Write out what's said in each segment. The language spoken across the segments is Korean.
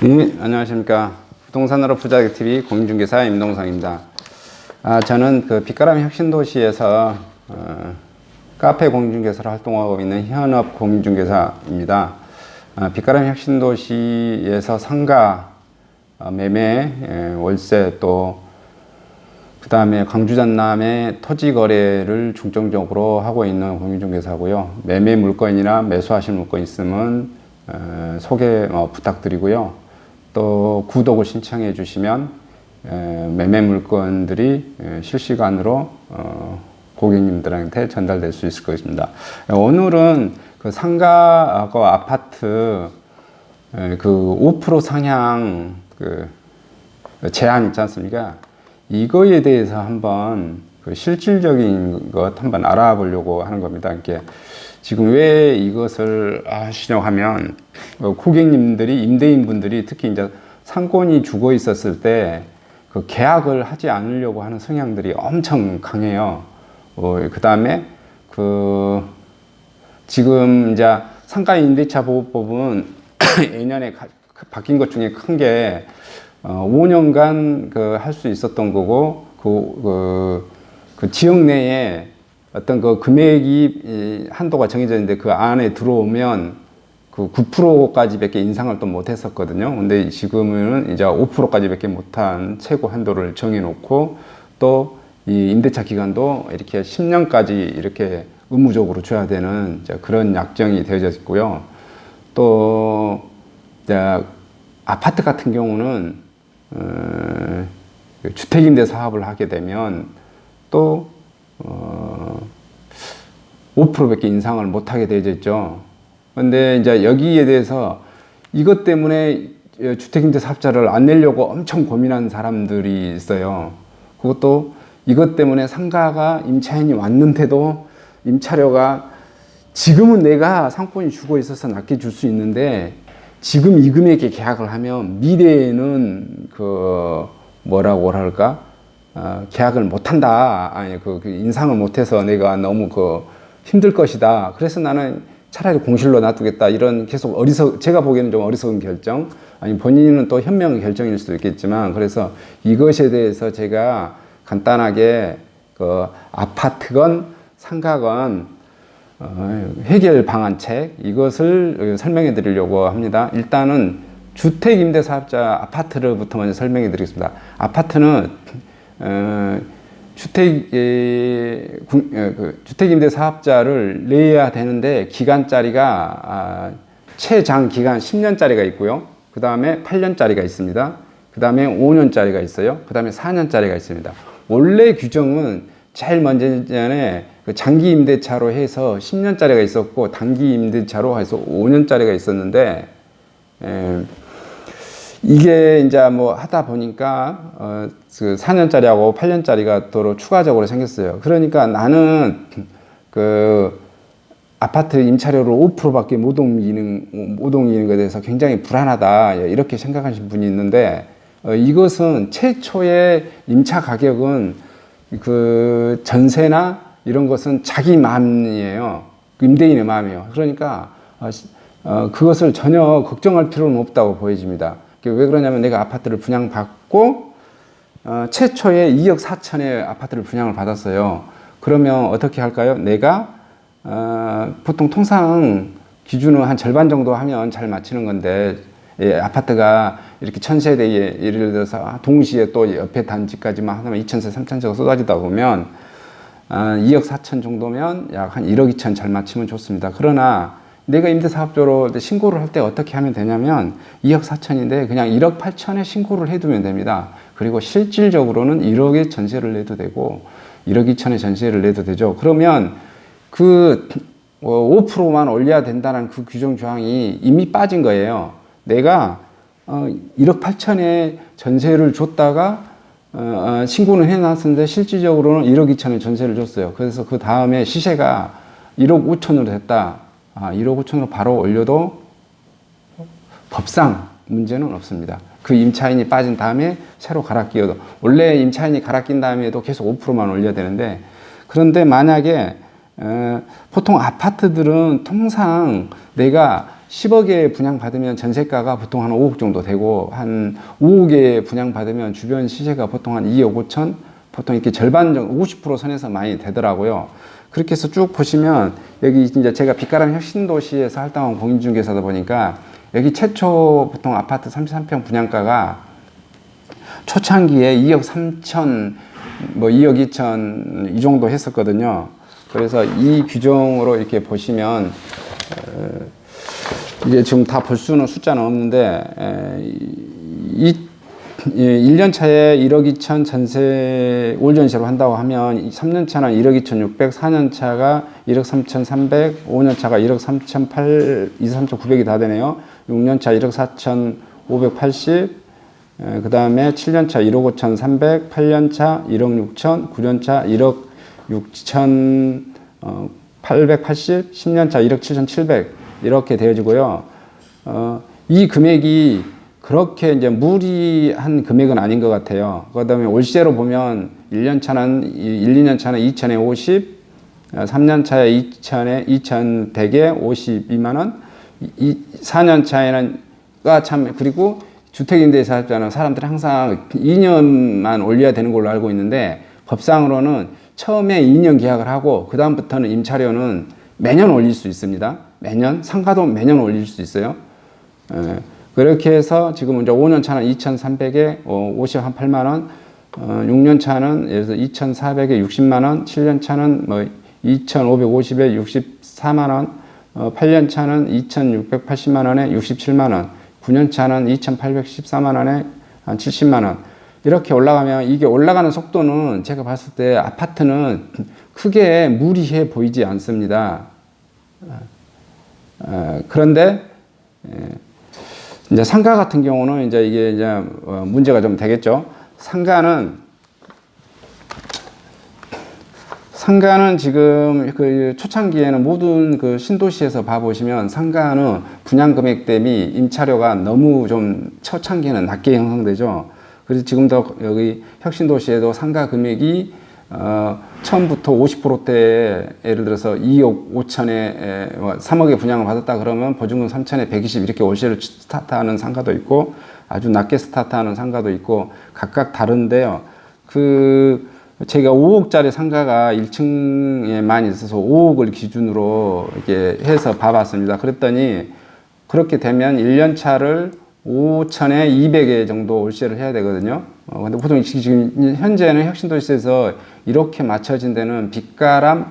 네, 안녕하십니까. 부동산으로 부자되기 TV 공인중개사 임동성입니다. 저는 그 빛가람 혁신도시에서 카페 공인중개사로 활동하고 있는 현업 공인중개사입니다. 빛가람 혁신도시에서 상가, 매매, 월세 또 그 다음에 광주 전남의 토지 거래를 중점적으로 하고 있는 공인중개사고요. 매매 물건이나 매수하실 물건 있으면 소개 부탁드리고요. 또 구독을 신청해 주시면 매매 물건들이 실시간으로 고객님들한테 전달될 수 있을 것입니다. 오늘은 그 상가하고 아파트 그 5% 상향 그 제한 있지 않습니까? 이거에 대해서 한번 그 실질적인 것 한번 알아보려고 하는 겁니다. 이렇게 지금 왜 이것을 하시려고 하면 고객님들이 임대인분들이 특히 이제 상권이 죽어 있었을 때 그 계약을 하지 않으려고 하는 성향들이 엄청 강해요. 그 다음에 그 지금 이제 상가 임대차 보호법은 예년에 바뀐 것 중에 큰 게 5년간 그 할 수 있었던 거고 그 지역 내에 어떤 그 금액이 한도가 정해져 있는데 그 안에 들어오면 그 9%까지밖에 인상을 또 못 했었거든요. 근데 지금은 이제 5%까지밖에 못한 최고 한도를 정해놓고 또 이 임대차 기간도 이렇게 10년까지 이렇게 의무적으로 줘야 되는 그런 약정이 되어져 있고요. 또 이제 아파트 같은 경우는 주택임대 사업을 하게 되면 또 5%밖에 인상을 못하게 되어져 있죠. 근데 이제 여기에 대해서 이것 때문에 주택임대 사업자를 안 내려고 엄청 고민하는 사람들이 있어요. 그것도 이것 때문에 상가가 임차인이 왔는데도 임차료가 지금은 내가 상권이 죽어 있어서 낮게 줄 수 있는데 지금 이 금액에 계약을 하면 미래에는 그 뭐라고 할까? 계약을 못 한다. 아니 그 인상을 못 해서 내가 너무 그 힘들 것이다. 그래서 나는 차라리 공실로 놔두겠다. 이런 계속 제가 보기에는 좀 어리석은 결정. 아니 본인은 또 현명한 결정일 수도 있겠지만 그래서 이것에 대해서 제가 간단하게 그 아파트건 상가건 해결 방안책 이것을 설명해 드리려고 합니다. 일단은 주택임대사업자 아파트를부터 먼저 설명해 드리겠습니다. 아파트는 주택임대사업자를 내야 되는데 기간짜리가 최장 기간 10년짜리가 있고요. 그 다음에 8년짜리가 있습니다. 그 다음에 5년짜리가 있어요. 그 다음에 4년짜리가 있습니다. 원래 규정은 제일 먼저 전에 장기 임대차로 해서 10년짜리가 있었고 단기 임대차로 해서 5년짜리가 있었는데 이게 이제 뭐 하다 보니까 그 4년짜리하고 8년짜리가 또 추가적으로 생겼어요. 그러니까 나는 그 아파트 임차료를 5%밖에 못 옮기는 것에 대해서 굉장히 불안하다 이렇게 생각하시는 분이 있는데 이것은 최초의 임차 가격은 그 전세나 이런 것은 자기 마음이에요. 임대인의 마음이에요. 그러니까 그것을 전혀 걱정할 필요는 없다고 보여집니다. 왜 그러냐면 내가 아파트를 분양받고 최초에 2억 4천에 아파트를 분양을 받았어요. 그러면 어떻게 할까요? 내가 보통 통상 기준은 한 절반 정도 하면 잘 맞추는 건데 아파트가 이렇게 1000세대에 예를 들어서 동시에 또 옆에 단지까지만 하면 2000세, 3000세가 쏟아지다 보면 2억 4천 정도면 약 한 1억 2천 잘 맞추면 좋습니다. 그러나 내가 임대사업자로 신고를 할 때 어떻게 하면 되냐면 2억 4천인데 그냥 1억 8천에 신고를 해두면 됩니다. 그리고 실질적으로는 1억에 전세를 내도 되고 1억 2천에 전세를 내도 되죠. 그러면 그 5%만 올려야 된다는 그 규정 조항이 이미 빠진 거예요. 내가 1억 8천에 전세를 줬다가 신고는 해놨었는데 실질적으로는 1억 2천에 전세를 줬어요. 그래서 그 다음에 시세가 1억 5천으로 됐다. 1억 5천으로 바로 올려도 법상 문제는 없습니다. 그 임차인이 빠진 다음에 새로 갈아 끼워도 원래 임차인이 갈아 낀 다음에도 계속 5%만 올려야 되는데 그런데 만약에 보통 아파트들은 통상 내가 10억에 분양받으면 전세가가 보통 한 5억 정도 되고, 한 5억에 분양받으면 주변 시세가 보통 한 2억 5천, 보통 이렇게 절반 정도, 50% 선에서 많이 되더라고요. 그렇게 해서 쭉 보시면, 여기 이제 제가 빛가람 혁신도시에서 활동한 공인중개사다 보니까, 여기 최초 보통 아파트 33평 분양가가 초창기에 2억 3천, 뭐 2억 2천 이 정도 했었거든요. 그래서 이 규정으로 이렇게 보시면, 이게 지금 다 볼 수는 숫자는 없는데, 1년 차에 1억 2천 전세 올 전세로 한다고 하면 3년 차는 1억 2천 6백, 4년 차가 1억 3천 3백, 5년 차가 1억 3천 8, 2, 3천 9백이 다 되네요. 6년 차 1억 4천 580, 그 다음에 7년 차 1억 5천 3백, 8년 차 1억 6천, 9년 차 1억 6천 880, 10년 차 1억 7천 7백 이렇게 되어지고요. 이 금액이 그렇게 이제 무리한 금액은 아닌 것 같아요. 그 다음에 월세로 보면 1년 차는 2년 차는 2천에 50, 3년 차에 2,100에 52만 원, 4년 차에는 참, 그리고 주택임대사업자는 사람들이 항상 2년만 올려야 되는 걸로 알고 있는데, 법상으로는 처음에 2년 계약을 하고 그 다음부터는 임차료는 매년 올릴 수 있습니다. 매년 상가도 매년 올릴 수 있어요. 그렇게 해서 지금 이제 5년 차는 2,300에 58만 원, 6년 차는 예를 들어서 2,400에 60만 원, 7년 차는 뭐 2,550에 64만 원, 8년 차는 2,680만 원에 67만 원, 9년 차는 2,814만 원에 한 70만 원. 이렇게 올라가면, 이게 올라가는 속도는 제가 봤을 때 아파트는 크게 무리해 보이지 않습니다. 그런데 이제 상가 같은 경우는 이제 이게 이제 문제가 좀 되겠죠. 상가는 지금 그 초창기에는 모든 그 신도시에서 봐보시면 상가는 분양 금액 대비 임차료가 너무 좀 초창기에는 낮게 형성되죠. 그래서 지금도 여기 혁신도시에도 상가 금액이 처음부터 50%대에 예를 들어서 2억 5천에 3억에 분양을 받았다 그러면 보증금 3천에 120 이렇게 월세를 스타트하는 상가도 있고, 아주 낮게 스타트하는 상가도 있고, 각각 다른데요. 제가 5억짜리 상가가 1층에 많이 있어서 5억을 기준으로 이렇게 해서 봐봤습니다. 그랬더니 그렇게 되면 1년 차를 5천에 200에 정도 월세를 해야 되거든요. 근데 보통 지금 현재는 혁신도시에서 이렇게 맞춰진 데는 빛가람,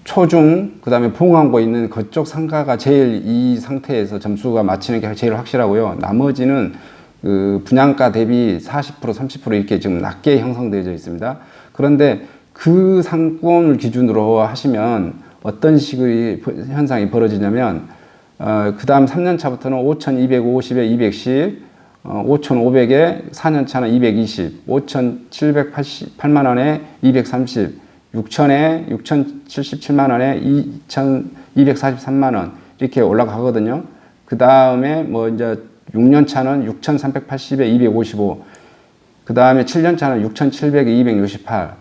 초중, 그 다음에 봉황고 있는 그쪽 상가가 제일 이 상태에서 점수가 맞추는 게 제일 확실하고요. 나머지는 분양가 대비 40%, 30% 이렇게 지금 낮게 형성되어 있습니다. 그런데 그 상권을 기준으로 하시면 어떤 식의 현상이 벌어지냐면, 그 다음 3년 차부터는 5,250에 210, 5,500에 4년 차는 220, 5,788만 원에 230, 6,000에 6,077만 원에 2,243만 원 이렇게 올라가거든요. 그 다음에 뭐 이제 6년 차는 6,380에 255, 그 다음에 7년 차는 6,700에 268,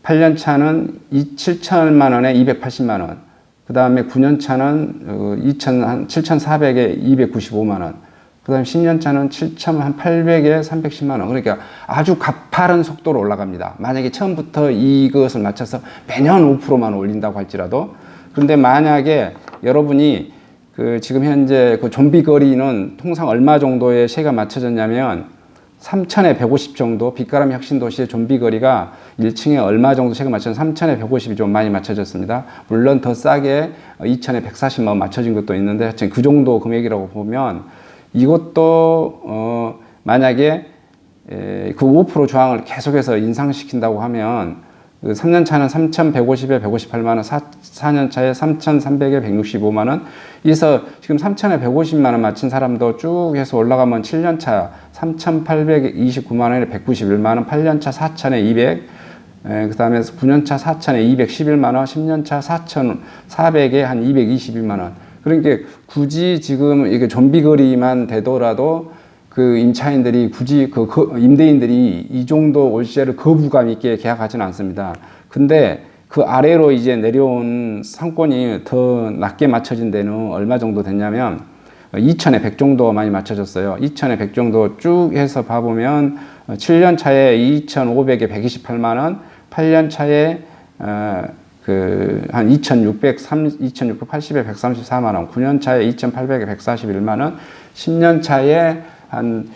8년 차는 7천만 원에 280만 원, 그 다음에 9년 차는 7,400에 295만 원, 그 다음에 10년 차는 7,800에 310만 원. 그러니까 아주 가파른 속도로 올라갑니다. 만약에 처음부터 이것을 맞춰서 매년 5%만 올린다고 할지라도. 그런데 만약에 여러분이 지금 현재 좀비 거리는 통상 얼마 정도의 세가 맞춰졌냐면 3,000에 150 정도, 빛가람 혁신도시의 좀비 거리가 1층에 얼마 정도 세가 맞춰졌냐면 3,000에 150이 좀 많이 맞춰졌습니다. 물론 더 싸게 2,000에 140만 원 맞춰진 것도 있는데 하여튼 그 정도 금액이라고 보면, 이것도 만약에 그 5% 저항을 계속해서 인상시킨다고 하면 3년 차는 3,150에 158만 원, 4년 차에 3,300에 165만 원. 그래서 지금 3,000에 150만 원 맞춘 사람도 쭉 해서 올라가면 7년 차 3,829만 원에 191만 원, 8년 차 4,000에 200, 그 다음에 9년 차 4,000에 211만 원, 10년 차 4,400에 한 221만 원. 그러니까 굳이 지금 이게 좀비 거리만 되더라도 그 임차인들이 굳이 임대인들이 이 정도 월세를 거부감 있게 계약하지는 않습니다. 근데 그 아래로 이제 내려온 상권이 더 낮게 맞춰진 데는 얼마 정도 됐냐면 2천에 100 정도 많이 맞춰졌어요. 2천에 100 정도 쭉 해서 봐보면 7년 차에 2,500에 128만 원, 8년 차에 한 2,680에 134만 원, 9년 차에 2,800에 141만 원, 10년 차에 한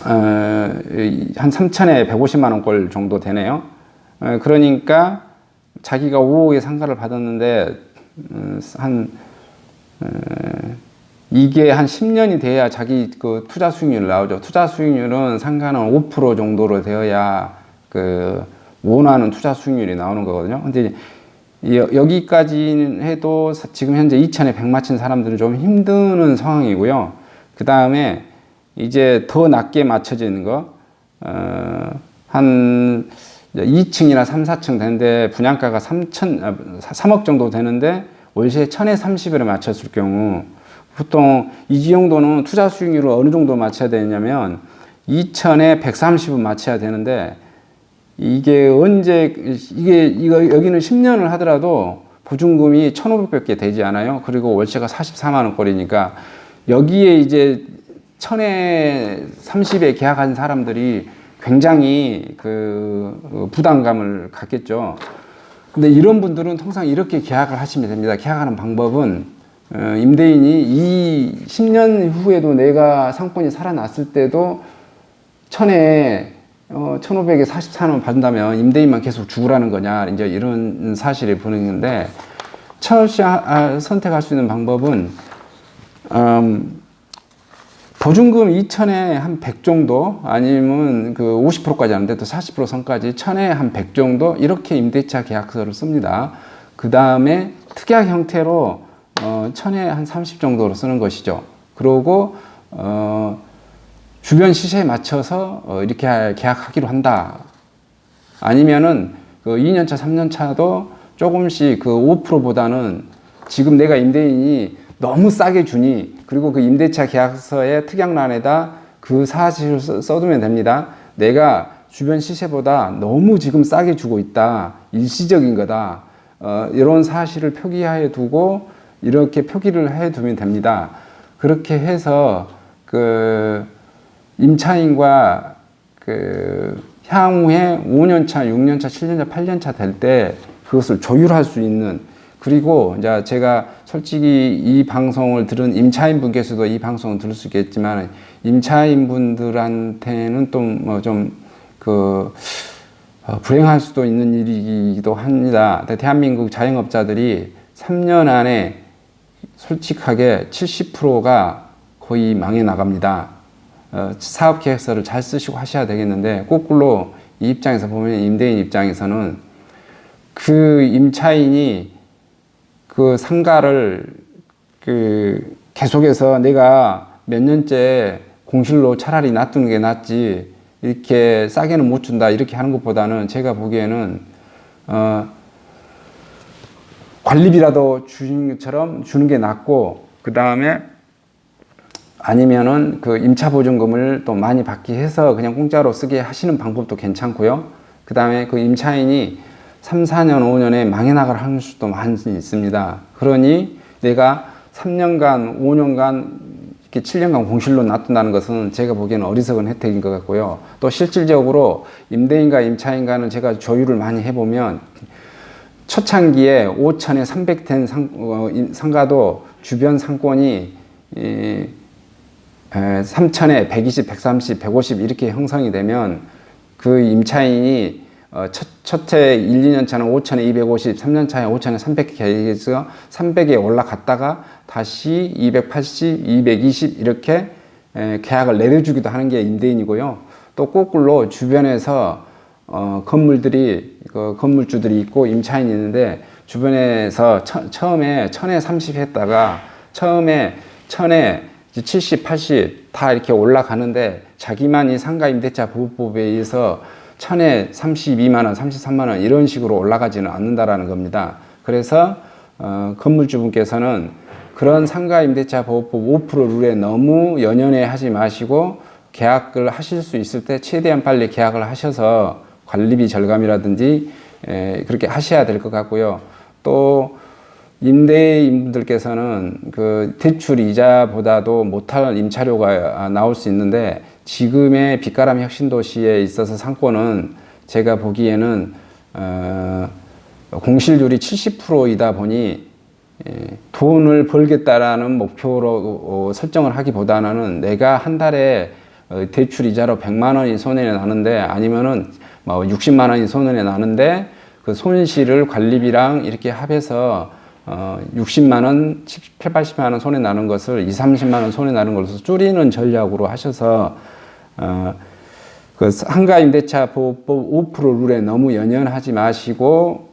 3천에 150만 원꼴 정도 되네요. 그러니까 자기가 5억의 상가를 받았는데 이게 한 10년이 돼야 자기 그 투자 수익률 나오죠. 투자 수익률은 상가는 5% 정도로 되어야 그 원하는 투자 수익률이 나오는 거거든요. 근데 여기까지 해도 지금 현재 2천에 100 맞춘 사람들은 좀 힘드는 상황이고요. 그 다음에 이제 더 낮게 맞춰지는 거, 한 2층이나 3, 4층 되는데 분양가가 3억 정도 되는데 월세 1,000에 30을 맞췄을 경우 보통 이 정도는 투자 수익률을 어느 정도 맞춰야 되냐면 2,000에 130은 맞춰야 되는데 이게 여기는 10년을 하더라도 보증금이 1,500밖에 되지 않아요. 그리고 월세가 44만 원꼴이니까 여기에 이제 1,000에 30에 계약한 사람들이 굉장히 그 부담감을 갖겠죠. 근데 이런 분들은 통상 이렇게 계약을 하시면 됩니다. 계약하는 방법은 임대인이 이 10년 후에도 내가 상권이 살아났을 때도 1,000에 1,500에 44원 받는다면 임대인만 계속 죽으라는 거냐, 이제 이런 사실이 보이는데, 철없이 선택할 수 있는 방법은 보증금 2천에 한 100 정도, 아니면 그 50%까지 하는데 또 40% 선까지 1,000에 한 100 정도, 이렇게 임대차 계약서를 씁니다. 그 다음에 특약 형태로 1,000에 한 30 정도로 쓰는 것이죠. 그리고 주변 시세에 맞춰서 이렇게 계약하기로 한다. 아니면은 그 2년차, 3년차도 조금씩 그 5%보다는 지금 내가 임대인이 너무 싸게 주니, 그리고 그 임대차 계약서의 특약란에다 그 사실을 써두면 됩니다. 내가 주변 시세보다 너무 지금 싸게 주고 있다, 일시적인 거다, 이런 사실을 표기하여 두고 이렇게 표기를 해 두면 됩니다. 그렇게 해서 그 임차인과 그 향후에 5년차, 6년차, 7년차, 8년차 될 때 그것을 조율할 수 있는, 그리고 이제 제가 솔직히 이 방송을 들은 임차인 분께서도 이 방송을 들을 수 있겠지만, 임차인 분들한테는 또 뭐 좀 불행할 수도 있는 일이기도 합니다. 대한민국 자영업자들이 3년 안에 솔직하게 70%가 거의 망해 나갑니다. 사업 계획서를 잘 쓰시고 하셔야 되겠는데, 거꾸로 이 입장에서 보면, 임대인 입장에서는 그 임차인이 그 상가를 계속해서 내가 몇 년째 공실로 차라리 놔두는 게 낫지, 이렇게 싸게는 못 준다, 이렇게 하는 것보다는 제가 보기에는 관리비라도 주는 것처럼 주는 게 낫고, 그 다음에 아니면은 그 임차보증금을 또 많이 받게 해서 그냥 공짜로 쓰게 하시는 방법도 괜찮고요. 그 다음에 그 임차인이 3, 4년, 5년에 망해 나갈 확률도 많이 있습니다. 그러니 내가 3년간, 5년간, 이렇게 7년간 공실로 놔둔다는 것은 제가 보기에는 어리석은 혜택인 것 같고요. 또 실질적으로 임대인과 임차인과는 제가 조율을 많이 해보면, 초창기에 5천에 300 된 상가도 주변 상권이 3천에 120, 130, 150 이렇게 형성이 되면 그 임차인이 첫해 1, 2년 차는 5천에 250, 3년 차에 5천에 300 계획해서 300에 올라갔다가 다시 280, 220 이렇게 계약을 내려주기도 하는 게 임대인이고요. 또 거꾸로 주변에서 건물들이 건물주들이 있고 임차인이 있는데, 주변에서 처음에 1,000에 30 했다가 처음에 1,000에 70, 80 다 이렇게 올라가는데, 자기만 이 상가 임대차 보호법에 의해서 1,000에 32만 원, 33만 원 이런 식으로 올라가지는 않는다라는 겁니다. 그래서 건물주분께서는 그런 상가 임대차 보호법 5% 룰에 너무 연연해 하지 마시고, 계약을 하실 수 있을 때 최대한 빨리 계약을 하셔서 관리비 절감이라든지 그렇게 하셔야 될 것 같고요. 또 임대인분들께서는 그 대출 이자보다도 못할 임차료가 나올 수 있는데, 지금의 빗가람 혁신도시에 있어서 상권은 제가 보기에는 공실률이 70%이다 보니 돈을 벌겠다라는 목표로 설정을 하기보다는 내가 한 달에 대출 이자로 100만 원이 손해 나는데, 아니면은 뭐 60만 원이 손해 나는데, 그 손실을 관리비랑 이렇게 합해서 60만 원, 7, 80만 원 손해 나는 것을 2, 30만 원 손해 나는 것을 줄이는 전략으로 하셔서 그 상가 임대차 보호법 5% 룰에 너무 연연하지 마시고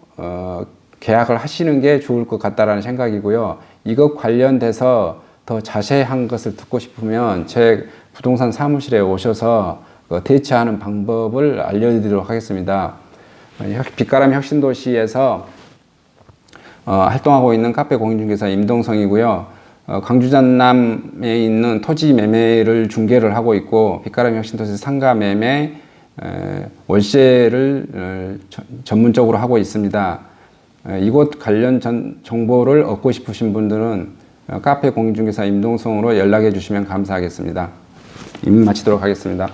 계약을 하시는 게 좋을 것 같다라는 생각이고요. 이것 관련돼서 더 자세한 것을 듣고 싶으면 제 부동산 사무실에 오셔서 대처하는 방법을 알려드리도록 하겠습니다. 빗가람 혁신도시에서 활동하고 있는 카페 공인중개사 임동성이고요. 광주 전남에 있는 토지 매매를 중개를 하고 있고, 빗가람 혁신도시 상가 매매, 월세를 전문적으로 하고 있습니다. 이곳 관련 정보를 얻고 싶으신 분들은 카페 공인중개사 임동성으로 연락해 주시면 감사하겠습니다. 이만 마치도록 하겠습니다.